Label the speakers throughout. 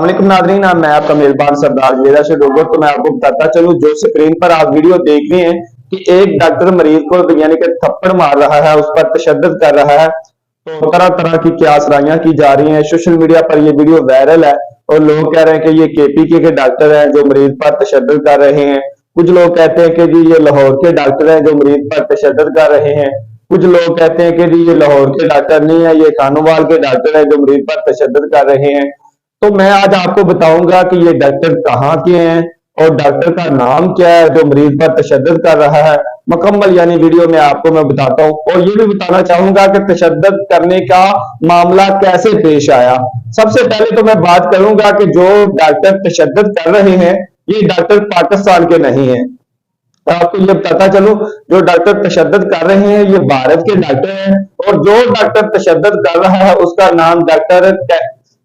Speaker 1: वालेकुम नादरीन, मैं आपका मेजबान सरदार जुबैदा शेडोगर। तो मैं आपको बताता चलूं, जो स्क्रीन पर आप वीडियो देख रहे हैं कि एक डॉक्टर मरीज को यानी कि थप्पड़ मार रहा है, उस पर तशद्दुद कर रहा है। तो तरह तरह की क्यासराइयां की जा रही हैं। सोशल मीडिया पर ये वीडियो वायरल है और लोग कह रहे हैं कि ये केपीके के डॉक्टर हैं जो मरीज पर तशद्दुद कर रहे हैं। कुछ लोग कहते हैं कि जी ये लाहौर के डॉक्टर हैं जो मरीज पर तशद्दुद कर रहे हैं। कुछ लोग कहते हैं कि जी ये लाहौर के डॉक्टर नहीं है, ये कानूवाल के डॉक्टर है जो मरीज पर तशद्दुद कर रहे हैं। तो मैं आज आपको बताऊंगा कि ये डॉक्टर कहाँ के हैं और डॉक्टर का नाम क्या है जो मरीज पर तशद्दुद कर रहा है। मुकम्मल यानी वीडियो में आपको मैं बताता हूँ और ये भी बताना चाहूंगा कि तशद्दुद करने का मामला कैसे पेश आया। सबसे पहले तो मैं बात करूंगा कि जो डॉक्टर तशद्दुद कर रहे हैं ये डॉक्टर पाकिस्तान के नहीं है। आपको ये बताता चलूं, जो डॉक्टर तशद्दुद कर रहे हैं ये भारत के डॉक्टर हैं और जो डॉक्टर तशद्दुद कर रहा है उसका नाम डॉक्टर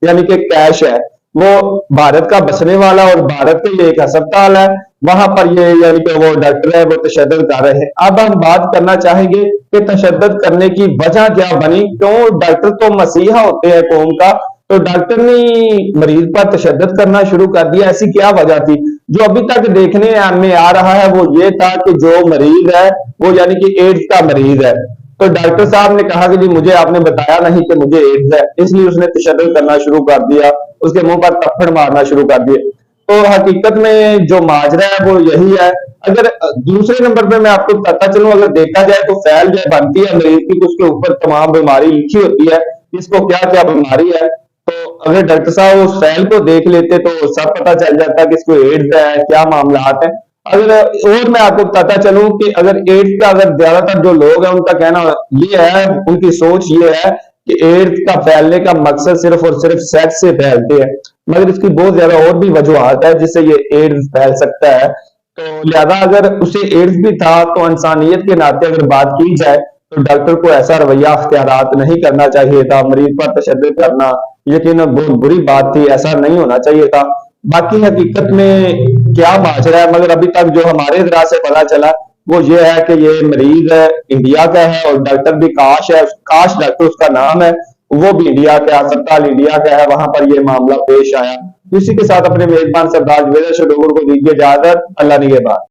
Speaker 1: यानी कि कैश है। वो भारत का बसने वाला और भारत के ये एक अस्पताल है, वहां पर ये यानी कि वो डॉक्टर है वो तशद्दुद कर रहे हैं। अब हम बात करना चाहेंगे कि तशद्दुद करने की वजह क्या बनी, क्यों डॉक्टर तो मसीहा होते हैं कौम का, तो डॉक्टर ने मरीज पर तशद्दुद करना शुरू कर दिया। ऐसी क्या वजह थी? जो अभी तक देखने में आ रहा है वो ये था कि जो मरीज है वो यानी कि एड्स का मरीज है। तो डॉक्टर साहब ने कहा कि जी मुझे आपने बताया नहीं कि मुझे एड्स है, इसलिए उसने तशद्दुद करना शुरू कर दिया, उसके मुंह पर थप्पड़ मारना शुरू कर दिए। तो हकीकत में जो माजरा है वो यही है। अगर दूसरे नंबर पे मैं आपको बताता चलूं, अगर देखा जाए तो फैल जब बनती है मरीज की तो उसके ऊपर तमाम बीमारी लिखी होती है, इसको क्या क्या बीमारी है। तो अगर डॉक्टर साहब उस फैल को देख लेते तो सब पता चल जाता कि इसको एड्स है, क्या मामला है। अगर और मैं आपको बताता चलूं कि अगर एड्स का अगर ज्यादातर जो लोग हैं उनका कहना ये है, उनकी सोच ये है कि एड्स का फैलने का मकसद सिर्फ और सिर्फ सेक्स से फैलते हैं, मगर इसकी बहुत ज्यादा और भी वजूहत है जिससे ये एड्स फैल सकता है। तो लिहाजा अगर उसे एड्स भी था तो इंसानियत के नाते अगर बात की जाए तो डॉक्टर को ऐसा रवैया अख्तियारात नहीं करना चाहिए था। मरीज पर तशद्दुद करना यकीन बहुत बुरी बात थी, ऐसा नहीं होना चाहिए था। बाकी हकीकत में क्या माजरा है, मगर अभी तक जो हमारे जरा से पता चला वो ये है कि ये मरीज इंडिया का है और डॉक्टर भी काश है, काश डॉक्टर उसका नाम है, वो भी इंडिया का, अस्पताल इंडिया का है, वहां पर ये मामला पेश आया। इसी के साथ अपने मेजबान सरदार जुबैदा शेडोगर को दीजिए इजाजत। अल्लाह निगहबान।